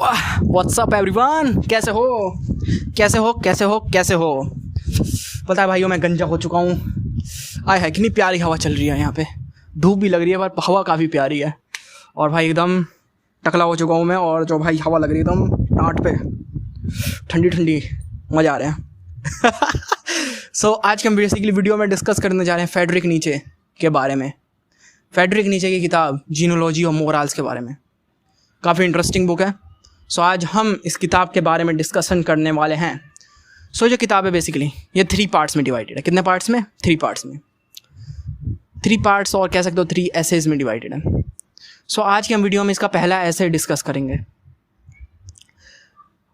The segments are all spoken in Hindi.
व्हाट्सअप एवरीवन, कैसे हो। पता है भाइयों, मैं गंजा हो चुका हूँ। आय है, कितनी प्यारी हवा चल रही है यहाँ पे। धूप भी लग रही है पर हवा काफ़ी प्यारी है। और भाई एकदम टकला हो चुका हूँ मैं, और जो भाई हवा लग रही है एकदम टाट पे, ठंडी ठंडी, मज़ा आ रहा है। सो आज के हम बेसिकली वीडियो में डिस्कस करने जा रहे हैं फ्रेडरिक नीचे के बारे में। फ्रेडरिक नीचे की किताब जीनोलॉजी और मोरल्स के बारे में। काफ़ी इंटरेस्टिंग बुक है। सो आज हम इस किताब के बारे में डिस्कशन करने वाले हैं। सो जो किताब है बेसिकली ये 3 पार्ट्स में डिवाइडेड है। कितने पार्ट्स में? 3 पार्ट्स में। 3 पार्ट्स और कह सकते हो 3 एसेज में डिवाइडेड है। सो आज की हम वीडियो में इसका पहला ऐसे डिस्कस करेंगे,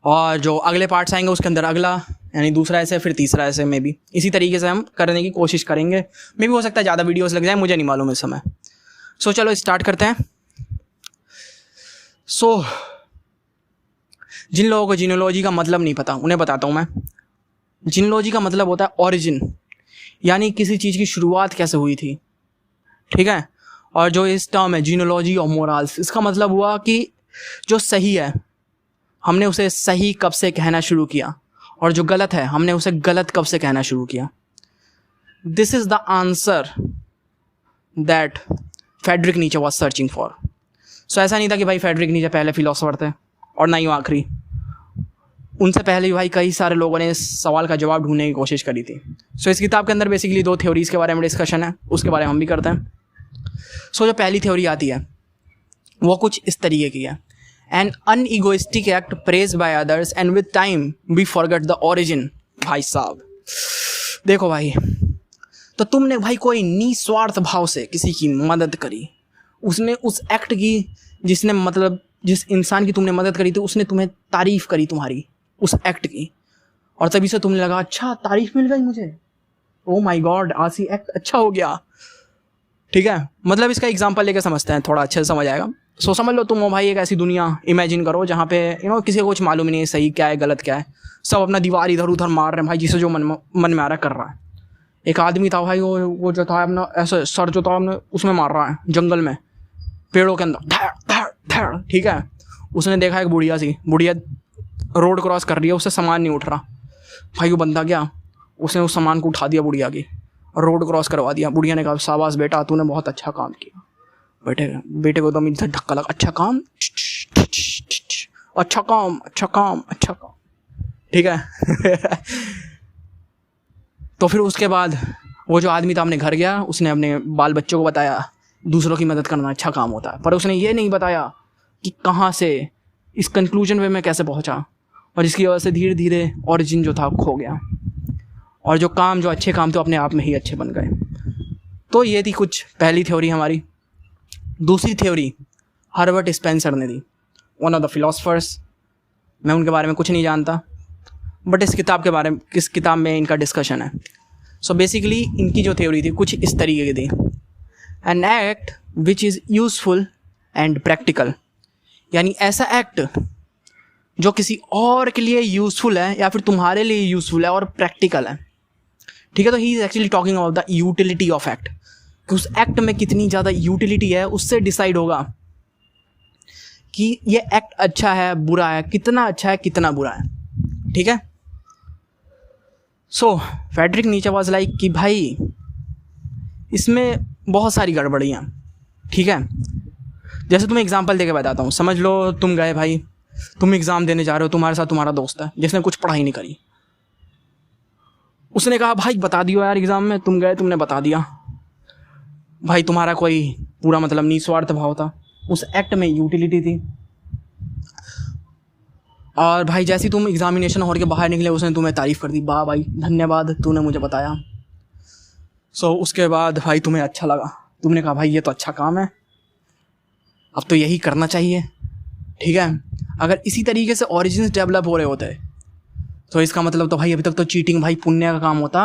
और जो अगले पार्ट्स आएंगे उसके अंदर अगला यानी दूसरा ऐसे, फिर तीसरा ऐसे में भी इसी तरीके से हम करने की कोशिश करेंगे। मे भी हो सकता है ज़्यादा वीडियोस लग जाए, मुझे नहीं मालूम इस समय। सो चलो स्टार्ट करते हैं। सो जिन लोगों को जीनोलॉजी का मतलब नहीं पता उन्हें बताता हूँ मैं। जीनोलॉजी का मतलब होता है ऑरिजिन, यानी किसी चीज़ की शुरुआत कैसे हुई थी, ठीक है। और जो इस टर्म है जीनोलॉजी और मोरल्स, इसका मतलब हुआ कि जो सही है हमने उसे सही कब से कहना शुरू किया, और जो गलत है हमने उसे गलत कब से कहना शुरू किया। This is the answer that Friedrich Nietzsche was searching for. So ऐसा नहीं था कि भाई फ्रेडरिक नीचे पहले फिलोसोफर थे और ना ही वो आखिरी। उनसे पहले भी भाई कई सारे लोगों ने इस सवाल का जवाब ढूंढने की कोशिश करी थी। सो इस किताब के अंदर बेसिकली 2 थ्योरीज़ के बारे में डिस्कशन है, उसके बारे में हम भी करते हैं। सो जो पहली थ्योरी आती है वो कुछ इस तरीके की है। An unegoistic act praised by others and with time we forget the origin. भाई साहब देखो भाई, तो तुमने भाई कोई निस्वार्थ भाव से किसी की मदद करी, उसने उस एक्ट की जिसने मतलब जिस इंसान की तुमने मदद करी थी उसने तुम्हें तारीफ़ करी तुम्हारी उस एक्ट की, और तभी से तुमने लगा अच्छा तारीफ़ मिल गई मुझे, ओ माय गॉड आज ही एक्ट अच्छा हो गया, ठीक है। मतलब इसका एग्जांपल लेके समझते हैं, थोड़ा अच्छे से समझ आएगा। सो समझ लो तुम हो भाई एक ऐसी दुनिया इमेजिन करो जहाँ पे किसी को कुछ मालूम ही नहीं है सही क्या है गलत क्या है। सब अपना दीवार इधर उधर मार रहे हैं भाई, जिसे जो मन में आ रहा है कर रहा है। एक आदमी था भाई, वो जो था अपना ऐसे सर जो था अपने उसमें मार रहा है जंगल में, पेड़ों के अंदर धड़ धड़ धड़, ठीक है। उसने देखा एक बुढ़िया रोड क्रॉस कर रही है, उससे सामान नहीं उठ रहा। भाई वो बंदा गया, उसने उस सामान को उठा दिया बुढ़िया की और रोड क्रॉस करवा दिया। बुढ़िया ने कहा शाबाश बेटा तूने बहुत अच्छा काम किया। बेटे को एकदम इधर धक्का लगा, अच्छा काम अच्छा काम अच्छा काम अच्छा काम, ठीक है। तो फिर उसके बाद वो जो आदमी था अपने घर गया, उसने अपने बाल बच्चों को बताया दूसरों की मदद करना अच्छा काम होता है, पर उसने ये नहीं बताया कि कहाँ से इस कंक्लूजन में मैं कैसे पहुँचा, और इसकी वजह से धीरे धीरे ओरिजिन जो था खो गया, और जो अच्छे काम थे अपने आप में ही अच्छे बन गए। तो ये थी कुछ पहली थ्योरी हमारी। दूसरी थ्योरी हर्बर्ट स्पेंसर ने दी, वन ऑफ द फिलोसफर्स। मैं उनके बारे में कुछ नहीं जानता, बट इस किताब में इनका डिस्कशन है। सो बेसिकली इनकी जो थ्योरी थी कुछ इस तरीके की थी। An act which is useful and practical, यानी ऐसा एक्ट जो किसी और के लिए यूजफुल है या फिर तुम्हारे लिए यूजफुल है और प्रैक्टिकल है, ठीक है। तो he is actually talking about the utility of act, कि उस एक्ट में कितनी ज़्यादा यूटिलिटी है, उससे डिसाइड होगा कि ये एक्ट अच्छा है बुरा है, कितना अच्छा है कितना बुरा है, ठीक है। सो फ्रेडरिक नीचे वाज लाइक कि भाई इसमें बहुत सारी गड़बड़ियाँ, ठीक है। जैसे तुम्हें एग्जांपल देके बताता हूँ। समझ लो तुम गए भाई, तुम एग्ज़ाम देने जा रहे हो, तुम्हारे साथ तुम्हारा दोस्त है जिसने कुछ पढ़ाई नहीं करी। उसने कहा भाई बता दियो यार एग्ज़ाम में, तुम गए तुमने बता दिया। भाई तुम्हारा कोई पूरा मतलब निस्वार्थ भाव था, उस एक्ट में यूटिलिटी थी। और भाई जैसे तुम एग्जामिनेशन हॉल के बाहर निकले उसने तुम्हें तारीफ़ कर दी, वाह भाई धन्यवाद तूने मुझे बताया। सो उसके बाद भाई तुम्हें अच्छा लगा, तुमने कहा भाई ये तो अच्छा काम है, अब तो यही करना चाहिए, ठीक है। अगर इसी तरीके से ओरिजिन्स डेवलप हो रहे होते तो इसका मतलब तो भाई अभी तक तो चीटिंग भाई पुण्य का काम होता।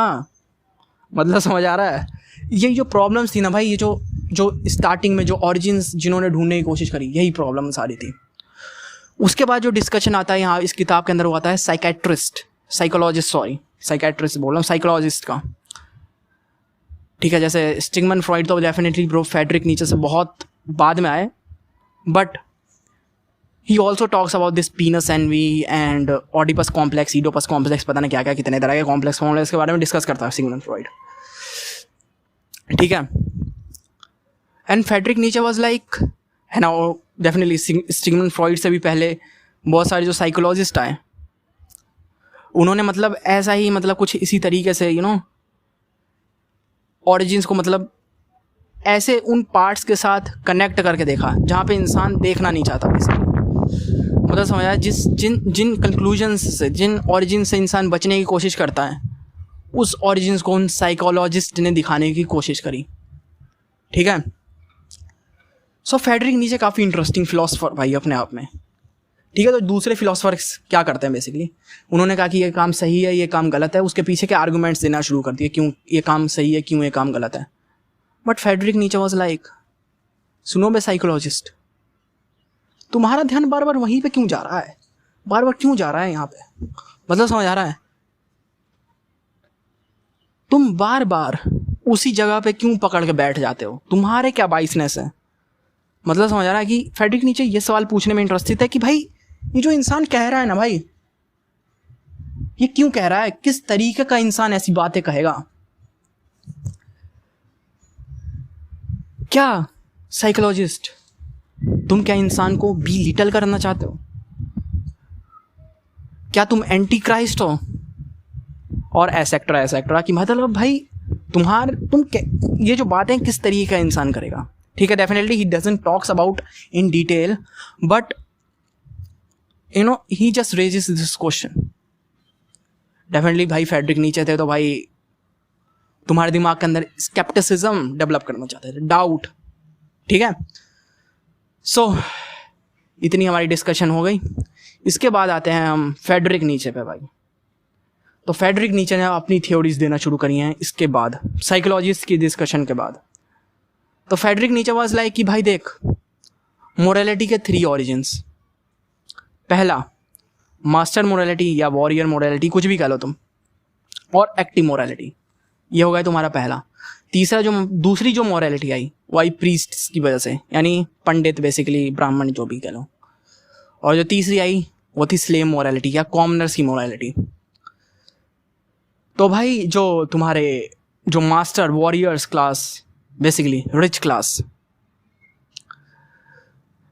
मतलब समझ आ रहा है? ये जो प्रॉब्लम्स थी ना भाई, ये जो स्टार्टिंग में जो ओरिजिन्स जिन्होंने ढूंढने की कोशिश करी, यही प्रॉब्लम सारी थी। उसके बाद जो डिस्कशन आता है यहाँ इस किताब के अंदर वो आता है साइकेट्रिस्ट बोल रहा हूँ, साइकोलॉजिस्ट का, ठीक है। जैसे सिगमंड फ्रॉइड तो डेफिनेटली फ्रेडरिक नीचे से बहुत बाद में आए, but he also talks about this penis envy and Oedipus complex, Oedipus complex, पता नहीं क्या क्या कितने तरह के कॉम्प्लेक्स के बारे में डिस्कस करता है सिगमंड फ्रॉइड, ठीक है। And Frederick Nietzsche was like, है ना, डेफिनेटली सिगमंड फ्रॉइड से भी पहले बहुत सारे जो साइकोलॉजिस्ट आए, उन्होंने मतलब ऐसा ही मतलब कुछ इसी तरीके से ऑरिजिन्स को मतलब ऐसे उन पार्ट्स के साथ कनेक्ट करके देखा जहाँ पे इंसान देखना नहीं चाहता बेसिकली। मतलब समझा, जिन कंक्लूजन्स से, जिन ऑरिजिन से इंसान बचने की कोशिश करता है, उस ऑरिजिन्स को उन साइकोलॉजिस्ट ने दिखाने की कोशिश करी, ठीक है। सो फ्रेडरिक नीचे काफ़ी इंटरेस्टिंग फिलोसफर भाई अपने आप में, ठीक है। तो दूसरे फिलोसफर्स क्या करते हैं बेसिकली, उन्होंने कहा कि ये काम सही है, ये काम गलत है, उसके पीछे के आर्गूमेंट्स देना शुरू कर दिए, क्यों ये काम सही है, क्यों ये काम गलत है। But Frederick Nietzsche was like, सुनो बे साइकोलॉजिस्ट, तुम्हारा ध्यान बार बार वहीं पे क्यों जा रहा है, बार बार क्यों जा रहा है यहाँ पे, मतलब समझ आ रहा है, तुम बार बार उसी जगह पे क्यों पकड़ के बैठ जाते हो, तुम्हारे क्या बाइसनेस है। मतलब समझ आ रहा है कि फ्रेडरिक नीचे ये सवाल पूछने में इंटरेस्टेड है कि भाई ये जो इंसान कह रहा है ना भाई, ये क्यों कह रहा है, किस तरीके का इंसान ऐसी बातें कहेगा। क्या साइकोलॉजिस्ट, तुम क्या इंसान को बी लिटल करना चाहते हो, क्या तुम एंटी क्राइस्ट हो, और एसेक्ट्रा कि मतलब भाई ये जो बातें किस तरीके का इंसान करेगा, ठीक है। Definitely he doesn't talks about in detail, but he just raises this question. Definitely भाई फ्रेडरिक नीचे थे तो भाई तुम्हारे दिमाग के अंदर स्केप्टिसिज्म डेवलप करना चाहते थे, डाउट, ठीक है। सो इतनी हमारी डिस्कशन हो गई। इसके बाद आते हैं हम फ्रेडरिक नीचे पे भाई। तो फ्रेडरिक नीचे ने अपनी थ्योरीज देना शुरू करी हैं इसके बाद, साइकोलॉजिस्ट की डिस्कशन के बाद। तो फ्रेडरिक नीचे वाज लाइक कि भाई देख, मोरालिटी के 3 ऑरिजिन्स, पहला मास्टर मोरालिटी या वॉरियर मोरालिटी, कुछ भी कह लो तुम, और एक्टिव मोरालिटी, ये हो गया तुम्हारा पहला। तीसरा दूसरी जो मोरालिटी आई वो आई प्रीस्ट्स की वजह से, यानी पंडित, बेसिकली ब्राह्मण जो भी कह लो। और जो तीसरी आई वो थी स्लेव मोरालिटी या कॉमनर्स की मोरालिटी। तो भाई जो तुम्हारे जो master warriors class, basically rich class,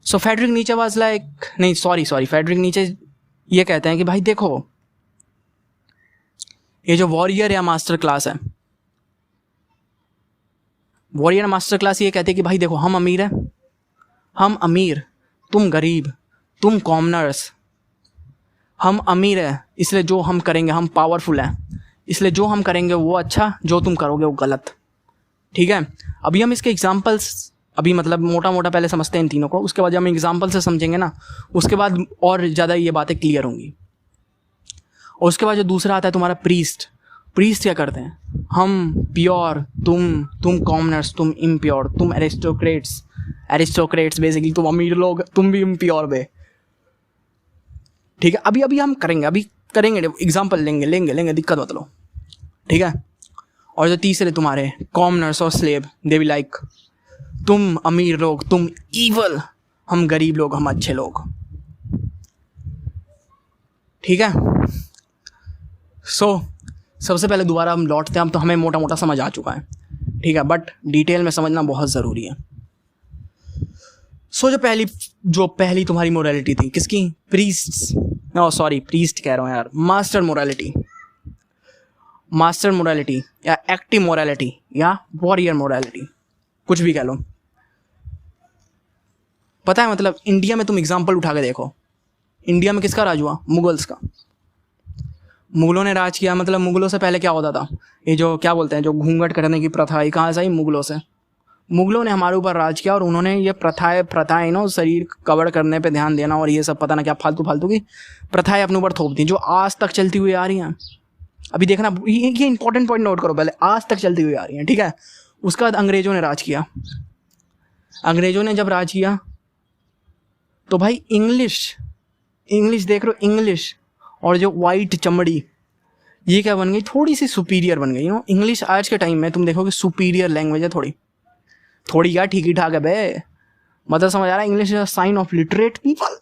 so Friedrich Nietzsche was like, नहीं सॉरी फ्रेडरिक नीचे ये कहते हैं कि भाई देखो, ये जो वॉरियर या मास्टर क्लास है, वॉरियर मास्टर क्लास ये कहते हैं कि भाई देखो, हम अमीर हैं, हम अमीर, तुम गरीब, तुम कॉमनर्स। हम अमीर हैं इसलिए जो हम करेंगे, हम पावरफुल हैं इसलिए जो हम करेंगे वो अच्छा, जो तुम करोगे वो गलत, ठीक है। अभी हम इसके एग्जाम्पल्स अभी मतलब मोटा मोटा पहले समझते हैं इन तीनों को, उसके बाद जब हम एग्जाम्पल से समझेंगे ना, उसके बाद और ज़्यादा ये बातें क्लियर होंगी। और उसके बाद जो दूसरा आता है तुम्हारा प्रीस्ट क्या करते हैं, हम प्योर, तुम कॉमनर्स, तुम इम्प्योर, तुम एरिस्टोक्रेट्स बेसिकली तुम अमीर लोग, तुम भी इम्प्योर बे, ठीक है। अभी हम करेंगे एग्जाम्पल लेंगे, दिक्कत मत लो, ठीक है। और जो तीसरे तुम्हारे कॉमनर्स और स्लेव, दे भी लाइक, तुम अमीर लोग, तुम ईवल, हम गरीब लोग, हम अच्छे लोग, ठीक है। सो सबसे पहले दोबारा हम लौटते हैं, अब तो हमें मोटा मोटा समझ आ चुका है, ठीक है, बट डिटेल में समझना बहुत ज़रूरी है। सो जो पहली तुम्हारी मोरालिटी थी किसकी, प्रीस्ट कह रहा हूँ यार, मास्टर मोरालिटी या एक्टिव मोरालिटी या वॉरियर मोरालिटी, कुछ भी कह लो। पता है मतलब इंडिया में तुम एग्जाम्पल उठा के देखो, इंडिया में किसका राज हुआ, मुगल्स का। मुगलों ने राज किया, मतलब मुगलों से पहले क्या होता था, ये जो क्या बोलते हैं, जो घूंघट करने की प्रथा है, कहाँ से आई, मुगलों से। मुगलों ने हमारे ऊपर राज किया और उन्होंने ये प्रथाएं ना, शरीर कवर करने पे ध्यान देना और ये सब पता ना क्या फालतू की प्रथाएं अपने ऊपर थोप दी, जो आज तक चलती हुई आ रही हैं। अभी देखना, ये इंपॉर्टेंट पॉइंट नोट करो पहले, आज तक चलती हुई आ रही हैं, ठीक है। उसके बाद अंग्रेजों ने राज किया। अंग्रेजों ने जब राज किया तो भाई इंग्लिश देख रहे हो, इंग्लिश और जो वाइट चमड़ी, ये क्या बन गई, थोड़ी सी सुपीरियर बन गई। इंग्लिश आज के टाइम में तुम देखोगे सुपीरियर लैंग्वेज है, थोड़ी क्या, ठीक ही ठाक है बे, मतलब समझ आ रहा है। English is a sign of literate people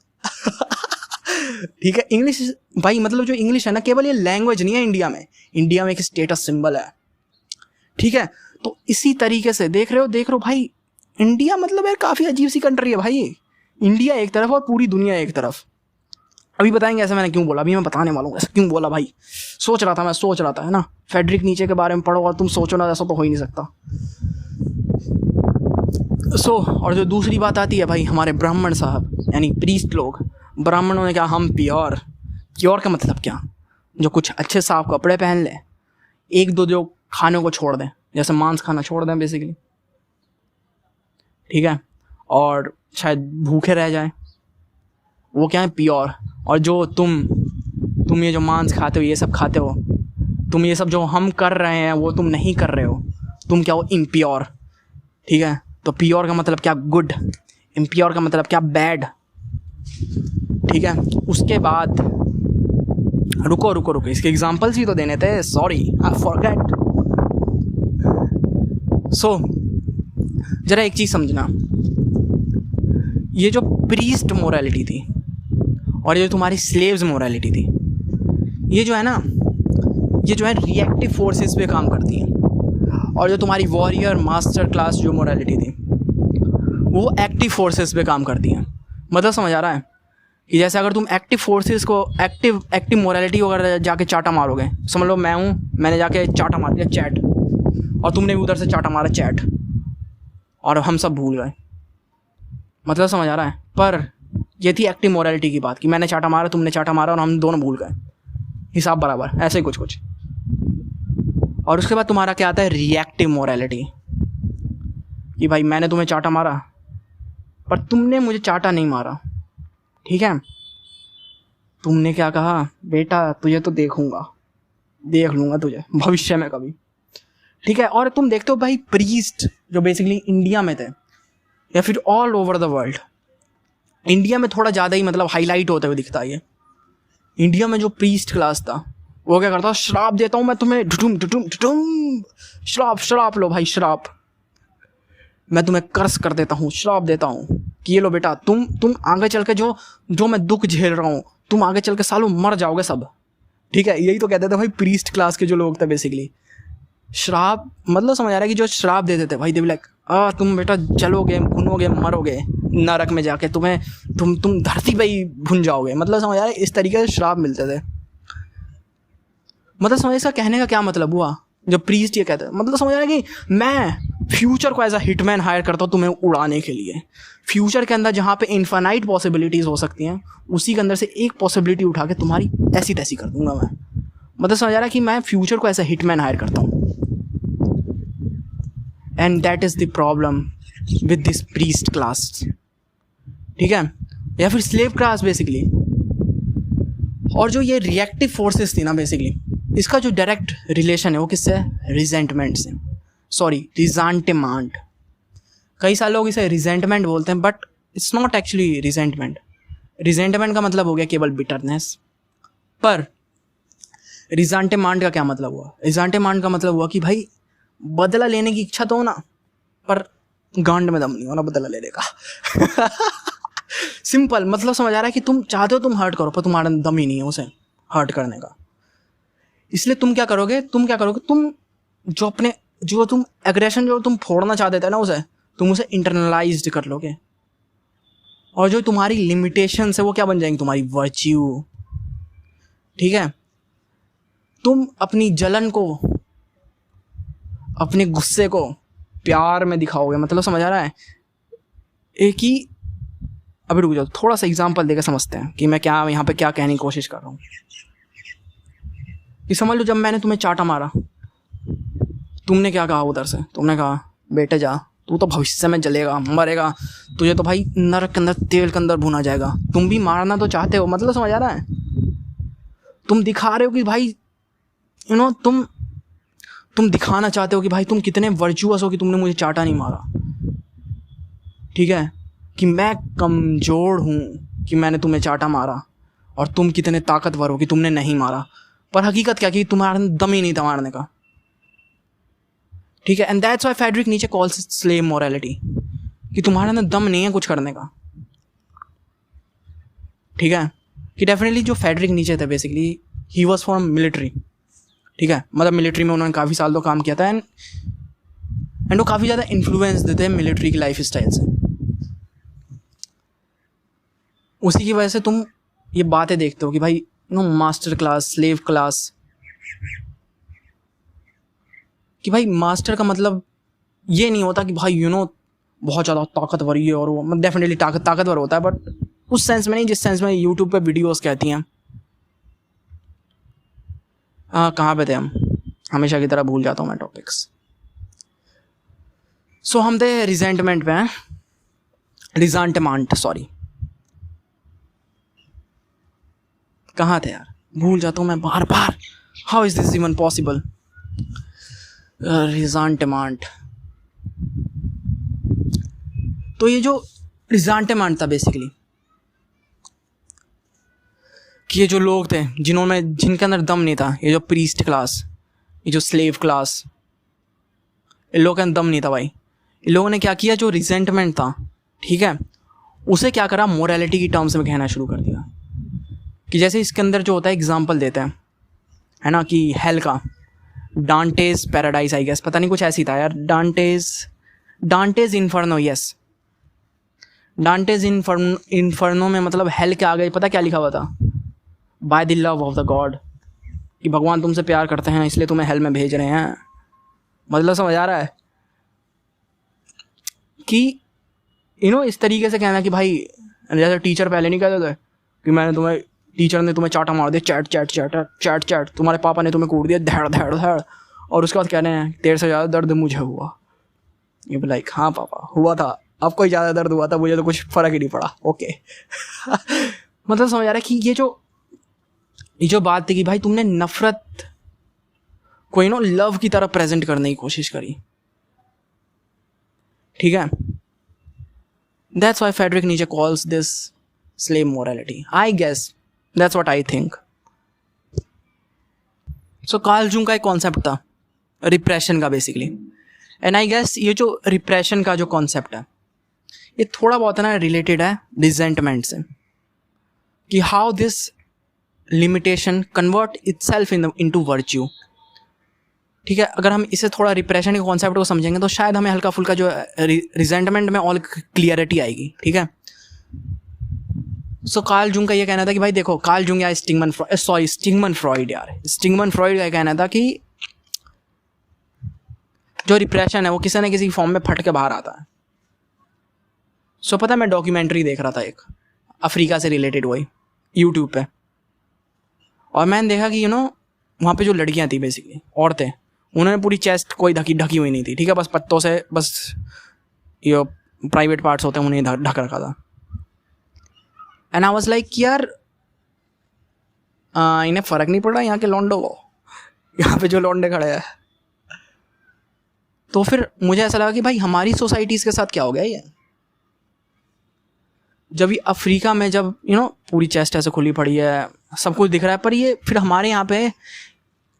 ठीक है, इंग्लिश भाई मतलब जो इंग्लिश है ना, केवल ये लैंग्वेज नहीं है इंडिया में, इंडिया में एक स्टेटस सिंबल है। ठीक है, तो इसी तरीके से देख रहे हो भाई, इंडिया मतलब यार काफ़ी अजीब सी कंट्री है भाई। इंडिया एक तरफ और पूरी दुनिया एक तरफ। अभी बताएंगे ऐसे मैंने क्यों बोला, अभी मैं बताने वाला हूँ ऐसा क्यों बोला भाई। सोच रहा था है ना, फ्रेडरिक नीचे के बारे में पढ़ो और तुम सोचो ना, ऐसा तो हो ही नहीं सकता। और जो दूसरी बात आती है भाई, हमारे ब्राह्मण साहब यानी प्रीस्ट लोग, ब्राह्मणों ने क्या, हम प्योर का मतलब क्या, जो कुछ अच्छे साफ कपड़े पहन लें, एक दो जो खाने को छोड़ दें, जैसे मांस खाना छोड़ दें बेसिकली, ठीक है, और शायद भूखे रह जाएं, वो क्या है, प्योर। और जो तुम ये जो मांस खाते हो, ये सब खाते हो, तुम ये सब जो हम कर रहे हैं वो तुम नहीं कर रहे हो, तुम क्या हो, इम्प्योर। ठीक है, तो प्योर का मतलब क्या, गुड, इम्प्योर का मतलब क्या, बैड। ठीक है, उसके बाद रुको, इसके एग्जाम्पल्स ही तो देने थे, सॉरी आई फॉरगेट। जरा एक चीज़ समझना, ये जो प्रीस्ट मोरालिटी थी और ये जो तुम्हारी स्लेव्स मोरालिटी थी, ये जो है ना, ये जो है रिएक्टिव फोर्सेस पे काम करती हैं। और जो तुम्हारी वॉरियर मास्टर क्लास जो मोरालिटी थी, वो एक्टिव फोर्सेस पे काम करती हैं। मतलब समझ आ रहा है कि जैसे अगर तुम एक्टिव फोर्सेस को, एक्टिव मोरालिटी को अगर जाके चाटा मारोगे, समझ लो मैंने जाके चाटा मार दिया चैट, और तुमने भी उधर से चाटा मारा चैट, और हम सब भूल गए। मतलब समझ आ रहा है, पर ये थी एक्टिव मोरालिटी की बात कि मैंने चाटा मारा, तुमने चाटा मारा, और हम दोनों भूल गए, हिसाब बराबर, ऐसे ही कुछ। और उसके बाद तुम्हारा क्या आता है, रिएक्टिव मोरालिटी, कि भाई मैंने तुम्हें चाटा मारा पर तुमने मुझे चाटा नहीं मारा। ठीक है, तुमने क्या कहा, बेटा तुझे तो देख लूँगा तुझे भविष्य में कभी। ठीक है, और तुम देखते हो भाई, प्रीस्ट जो बेसिकली इंडिया में थे या फिर all over the world, India में थोड़ा ज़्यादा ही मतलब हाईलाइट होते हुए दिखता है ये। इंडिया में जो प्रीस्ट क्लास था वो क्या करता, श्राप देता हूँ मैं तुम्हें, ढुटुम श्राप लो भाई, श्राप, मैं तुम्हें कर्स कर देता हूँ, श्राप देता हूँ कि ये लो बेटा, तुम आगे चल के जो मैं दुख झेल रहा हूँ, तुम आगे चल के सालों मर जाओगे सब। ठीक है, यही तो कहते थे भाई प्रीस्ट क्लास के जो लोग थे बेसिकली। श्राप मतलब समझ आ रहा है कि जो श्राप देते थे भाई, दे लाइक तुम बेटा चलोगे, भुनोगे, मरोगे नरक में जाके, तुम धरती पे ही भुन जाओगे। मतलब समझ आ रहा है, इस तरीके से श्राप मिलते थे। मतलब समझ, इसका कहने का क्या मतलब हुआ, जो प्रीस्ट ये कहते हैं, मतलब समझ रहा है कि मैं फ्यूचर को एज अ हिटमैन हायर करता हूँ तुम्हें उड़ाने के लिए। फ्यूचर के अंदर जहाँ पे इन्फानाइट पॉसिबिलिटीज़ हो सकती हैं, उसी के अंदर से एक पॉसिबिलिटी उठा के तुम्हारी ऐसी तैसी कर दूंगा मैं। मतलब समझ आ रहा है कि मैं फ्यूचर को एज अ हिटमैन हायर करता हूँ। And that is the problem with this priest class. ठीक है, या फिर स्लेव क्लास बेसिकली। और जो ये रिएक्टिव फोर्सेस थी ना बेसिकली, इसका जो डायरेक्ट रिलेशन है वो किससे है, रिजेंटमेंट से, सॉरी रिजेंटमेंट। कई सारे लोग इसे रिजेंटमेंट बोलते हैं, but it's not actually resentment. Resentment का मतलब हो गया केवल बिटरनेस, पर रिजेंटमेंट का क्या मतलब हुआ, रिजेंटमेंट का मतलब हुआ कि भाई बदला लेने की इच्छा तो हो ना, पर गांड में दम नहीं हो ना बदला लेने का। सिंपल मतलब समझ आ रहा है कि तुम चाहते हो तुम हर्ट करो, पर तुम्हारा दम ही नहीं है उसे हर्ट करने का। इसलिए तुम क्या करोगे, तुम जो तुम एग्रेशन जो तुम फोड़ना चाहते थे ना, तुम उसे इंटरनलाइज्ड कर लोगे, और जो तुम्हारी लिमिटेशंस है वो क्या बन जाएंगी, तुम्हारी वर्च्यू। ठीक है, तुम अपनी जलन को, अपने गुस्से को प्यार में दिखाओगे। मतलब समझ आ रहा है, एक ही, अभी रुक जाओ, थोड़ा सा एग्जांपल देकर समझते हैं कि मैं क्या यहाँ पे क्या कहने की कोशिश कर रहा हूँ। कि समझ लो जब मैंने तुम्हें चाटा मारा, तुमने क्या कहा उधर से, तुमने कहा बेटे जा, तू तो भविष्य में जलेगा, मरेगा, तुझे तो भाई नरक के अंदर तेल के अंदर भुना जाएगा। तुम भी मारना तो चाहते हो, मतलब समझ आ रहा है, तुम दिखा रहे हो कि भाई तुम दिखाना चाहते हो कि भाई तुम कितने वर्चुअस हो कि तुमने मुझे चाटा नहीं मारा। ठीक है, कि मैं कमज़ोर हूँ कि मैंने तुम्हें चाटा मारा, और तुम कितने ताकतवर हो कि तुमने नहीं मारा। पर हकीकत क्या कि तुम्हारा दम ही नहीं था मारने का। ठीक है, and that's why Friedrich Nietzsche calls slave morality, कि तुम्हारे अंदर दम नहीं है कुछ करने का। ठीक है, कि डेफिनेटली जो फ्रेडरिक नीचे थे basically he was from military, ठीक है, मतलब मिलिट्री में उन्होंने काफ़ी साल तो काम किया था एंड वो काफ़ी ज़्यादा इन्फ्लुएंस देते हैं मिलिट्री की लाइफ स्टाइल से। उसी की वजह से तुम ये बातें देखते हो कि भाई मास्टर क्लास, स्लेव क्लास, कि भाई मास्टर का मतलब ये नहीं होता कि भाई बहुत ज़्यादा ताकतवर ये और वो, मतलब डेफिनेटली ताकतवर होता है, बट उस सेंस में नहीं जिस सेंस में यूट्यूब पे वीडियोस कहती हैं। कहाँ पे थे हम, हमेशा की तरह भूल जाता हूँ मैं टॉपिक्स। सो हम थे रिजेंटमेंट पे, रिजेंटमेंट, सॉरी, कहाँ थे यार, भूल जाता हूँ मैं बार बार। How is this even possible? Resentment. तो ये जो रिजेंटमेंट था बेसिकली कि ये जो लोग थे जिनके अंदर दम नहीं था, ये जो प्रीस्ट क्लास, ये जो स्लेव क्लास, इन लोगों के अंदर दम नहीं था भाई। इन लोगों ने क्या किया, जो रिजेंटमेंट था, ठीक है, उसे क्या करा, मोरालिटी की टर्म्स में कहना शुरू कर दिया। कि जैसे इसके अंदर जो होता है, एग्जाम्पल देते हैं, है ना, कि हेल का डांटेज पैराडाइज, आई गेस, पता नहीं कुछ ऐसी था यार, डांटेज इन्फर्नो, यस, डांटेज इन्फर्नो में मतलब हेल के आगे पता क्या लिखा हुआ था, by the love of the God, कि भगवान तुमसे प्यार करते हैं इसलिए तुम्हें हेल में भेज रहे हैं। मतलब समझ आ रहा है कि इस तरीके से कहना कि भाई, जैसे टीचर पहले नहीं कहते थे कि टीचर ने तुम्हें चाटा मार दिया, chat chat chat chat chat, तुम्हारे पापा ने तुम्हें कूट दिया, धड़ धड़ धड़, और उसके बाद कह रहे हैं तेरे से ज़्यादा दर्द मुझे हुआ। ये भी लाइक, हाँ पापा हुआ था, आपको ही ज़्यादा दर्द हुआ था, मुझे तो कुछ फ़र्क ही नहीं पड़ा, ओके। मतलब समझ आ रहा है कि ये जो बात थी कि भाई तुमने नफरत को लव की तरह प्रेजेंट करने की कोशिश करी, ठीक है। That's why Friedrich Nietzsche calls this slave morality, I guess, that's what I think. So Carl Jung का एक कॉन्सेप्ट था रिप्रेशन का बेसिकली, एंड आई गेस ये जो रिप्रेशन का जो कॉन्सेप्ट है, ये थोड़ा बहुत ना रिलेटेड है रिजेंटमेंट से, कि how this limitation convert itself into virtue, ठीक है। अगर हम इसे थोड़ा रिप्रेशन के कॉन्सेप्ट को समझेंगे तो शायद हमें हल्का फुल्का जो रिजेंटमेंट में ऑल क्लियरिटी आएगी, ठीक है। सो कार्ल जूंग का ये कहना था कि भाई देखो, कार्ल जूंग या स्टिगमन फ्रॉइड का कहना था कि जो रिप्रेशन है वो किसी न किसी फॉर्म में फट के बाहर आता है। सो पता है, मैं डॉक्यूमेंट्री देख रहा था एक अफ्रीका से रिलेटेड, वही यूट्यूब पे, और मैंने देखा कि वहाँ पे जो लड़कियाँ थी बेसिकली, औरतें, उन्होंने पूरी चेस्ट कोई ढकी हुई नहीं थी, ठीक है, बस पत्तों से, बस ये प्राइवेट पार्ट्स होते हैं उन्हें ढक रखा था। एंड आई वाज लाइक यार, इन्हें फ़र्क नहीं पड़ रहा यहाँ के लौंडों को, यहाँ पे जो लौंडे खड़े हैं। तो फिर मुझे ऐसा लगा कि भाई हमारी सोसाइटीज़ के साथ क्या हो गया ये, जब ये अफ्रीका में जब पूरी चेस्ट ऐसे खुली पड़ी है, सब कुछ दिख रहा है, पर ये फिर हमारे यहाँ पे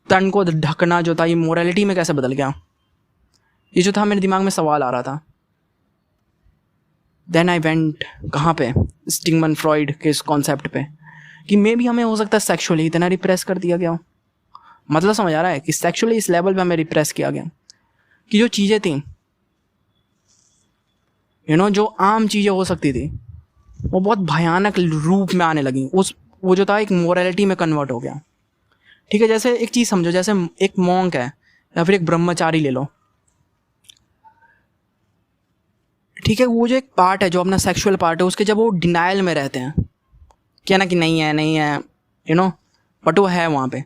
तन को ढकना जो था, ये मोरालिटी में कैसे बदल गया, ये जो था मेरे दिमाग में सवाल आ रहा था। देन आई वेंट कहाँ पे, स्टिगमन फ्रॉइड के इस कॉन्सेप्ट पे, कि मे भी हमें हो सकता है सेक्सुअली इतना रिप्रेस कर दिया गया हो। मतलब समझ आ रहा है कि सेक्सुअली इस लेवल पे हमें रिप्रेस किया गया कि जो चीज़ें थी, जो आम चीज़ें हो सकती थी, वो बहुत भयानक रूप में आने लगी, वो जो था एक मोरालिटी में कन्वर्ट हो गया, ठीक है। जैसे एक चीज़ समझो, जैसे एक मॉन्क है या फिर एक ब्रह्मचारी ले लो, ठीक है, वो जो एक पार्ट है, जो अपना सेक्सुअल पार्ट है, उसके जब वो डिनाइल में रहते हैं क्या ना कि नहीं है बट वो है वहाँ पे,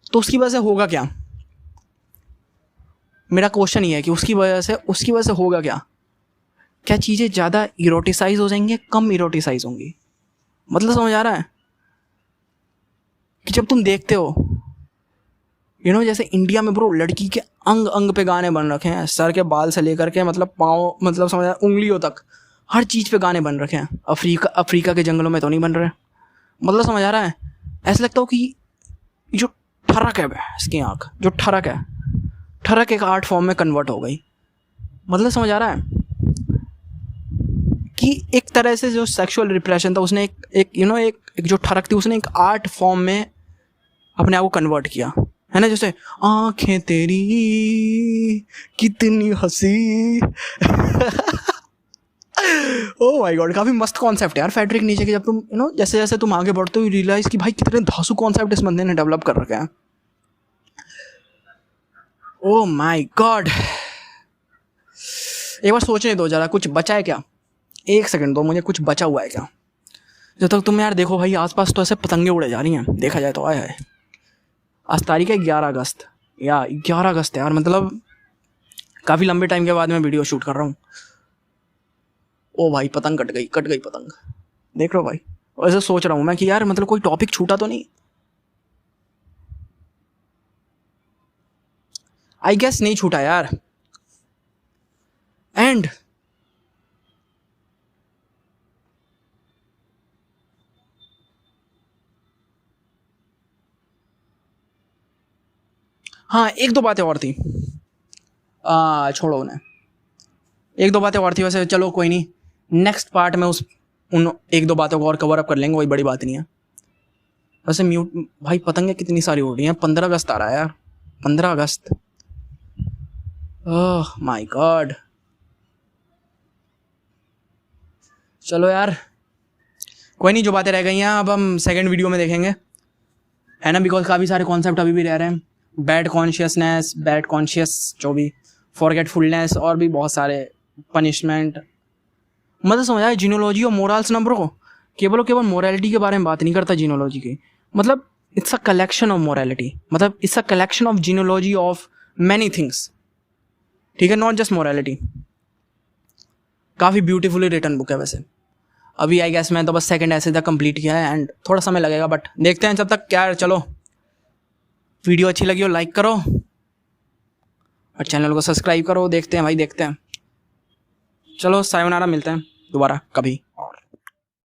तो उसकी वजह से होगा क्या, मेरा क्वेश्चन ये है कि उसकी वजह से होगा क्या चीज़ें ज़्यादा इरोटिसाइज हो जाएंगी, कम इरोटिसाइज होंगी। मतलब समझ आ रहा है कि जब तुम देखते हो जैसे इंडिया में ब्रो लड़की के अंग अंग पे गाने बन रखे हैं, सर के बाल से लेकर के मतलब पाँव, मतलब समझ उंगलियों तक, हर चीज़ पे गाने बन रखे हैं। अफ्रीका के जंगलों में तो नहीं बन रहे। मतलब समझ आ रहा है, ऐसा लगता हो कि जो ठरक है इसकी आँख, जो ठरक एक आर्ट फॉर्म में कन्वर्ट हो गई। मतलब समझ आ रहा है कि एक तरह से जो सेक्सुअल रिप्रेशन था उसने एक जो ठरक थी उसने एक आर्ट फॉर्म में अपने आप को कन्वर्ट किया, है ना। जैसे आंखें तेरी कितनी हंसी ओह माय गॉड, काफ़ी मस्त कॉन्सेप्ट है यार फ्रेडरिक नीचे के। जब तुम जैसे जैसे तुम आगे बढ़ते हो रियलाइज कि भाई कितने धांसू कॉन्सेप्ट इस बंदे ने डेवलप कर रखे हैं। ओह माय गॉड, एक बार सोचने दो जरा, कुछ बचा है क्या? एक सेकंड दो मुझे, कुछ बचा हुआ है क्या? जब तक तुम यार देखो भाई आसपास तो ऐसे पतंगे उड़े जा रही हैं, देखा जाए तो। आया है आज तारीख है 11 अगस्त, या 11 अगस्त यार, मतलब काफ़ी लंबे टाइम के बाद मैं वीडियो शूट कर रहा हूँ। ओ भाई पतंग कट गई पतंग, देख लो भाई। और ऐसे सोच रहा हूँ मैं कि यार मतलब कोई टॉपिक छूटा तो नहीं। आई गेस नहीं छूटा यार। एंड हाँ, एक दो बातें और थी, छोड़ो उन्हें। एक दो बातें और थी वैसे, चलो कोई नहीं, नेक्स्ट पार्ट में उन एक दो बातों को और कवर अप कर लेंगे, कोई बड़ी बात नहीं है। वैसे म्यूट भाई, पतंगें कितनी सारी उड़ रही हैं। 15 अगस्त आ रहा है यार, 15 अगस्त। ओह माय गॉड, चलो यार कोई नहीं, जो बातें रह गई हैं अब हम सेकंड वीडियो में देखेंगे, है ना। बिकॉज काफ़ी सारे कॉन्सेप्ट अभी भी रह रहे हैं, बैड कॉन्शियसनेस, बैड कॉन्शियस जो भी, फॉरगेटफुलनेस, और भी बहुत सारे, पनिशमेंट। मतलब समझ आया जीनोलॉजी और मोरल्स ना ब्रो, केवल मोरालिटी के बारे में बात नहीं करता जीनोलॉजी की। मतलब it's a collection of morality, मतलब it's a collection of genealogy of many things, ठीक है, नॉट जस्ट मोरालिटी। काफ़ी ब्यूटीफुली रिटन बुक है वैसे। अभी आई गेस मैं तो बस सेकंड ऐसे तक कंप्लीट किया है, एंड थोड़ा समय लगेगा बट देखते हैं जब तक क्या। चलो वीडियो अच्छी लगी हो लाइक करो और चैनल को सब्सक्राइब करो। देखते हैं भाई, देखते हैं। चलो सायोनारा, मिलते हैं दोबारा कभी।